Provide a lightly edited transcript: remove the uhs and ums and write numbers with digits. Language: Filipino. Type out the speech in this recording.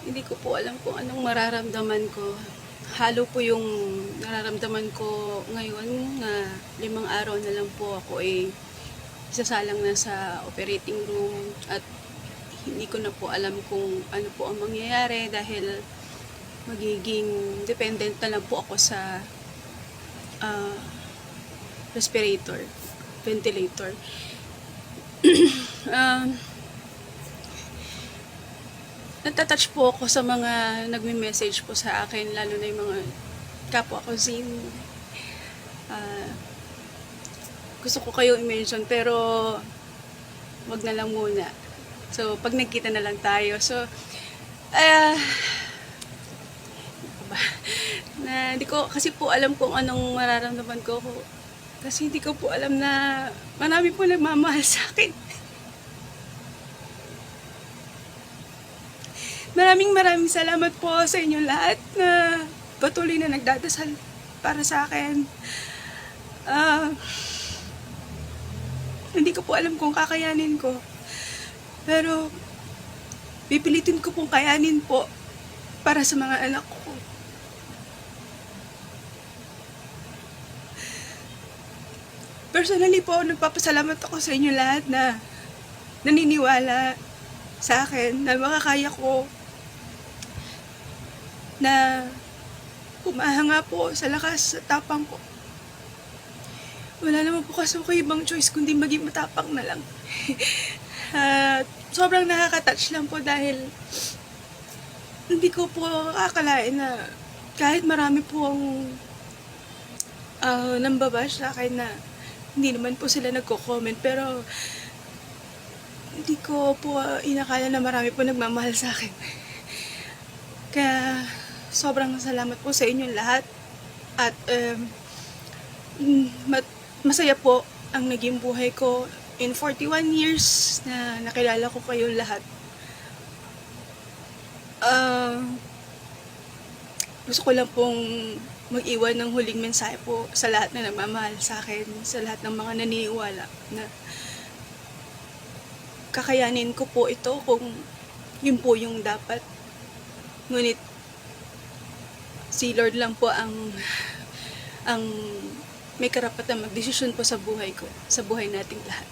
Hindi ko po alam kung anong mararamdaman ko. Halo po yung nararamdaman ko ngayon na 5 araw na lang po ako isasalang na sa operating room at hindi ko na po alam kung ano po ang mangyayari dahil magiging dependent na lang po ako sa ah, respirator, ventilator. um, Natatouch po ako sa mga nagme-message po sa akin, lalo na yung mga kapwa ko Zin. Gusto ko kayo i-mention pero wag na lang muna. So, pag nagkita na lang tayo. So, hindi ko kasi po alam kung anong mararamdaman ko. Kasi hindi ko po alam na marami po nagmamahal sa akin. Maraming salamat po sa inyo lahat na patuloy na nagdadasal para sa akin. Hindi ko po alam kung kakayanin ko. Pero pipilitin ko pong kayanin po para sa mga anak ko. Personally po, nagpapasalamat ako sa inyo lahat na naniniwala sa akin na makakaya ko na humahanga po sa lakas sa tapang ko. Wala naman po kasi ako ibang choice kundi maging matapang na lang. At sobrang nakaka-touch lang po dahil hindi ko po akalain na kahit marami pong nambabash sa akin na hindi naman po sila nagko-comment, pero hindi ko po inakala na marami po nagmamahal sa akin. Kaya sobrang salamat po sa inyong lahat at masaya po ang naging buhay ko in 41 years na nakilala ko kayong lahat. Gusto ko lang pong mag-iwan ng huling mensahe po sa lahat na nagmamahal sa akin, sa lahat ng mga naniniwala na kakayanin ko po ito kung yun po yung dapat. Ngunit si Lord lang po ang may karapatan magdesisyon po sa buhay ko, sa buhay nating lahat.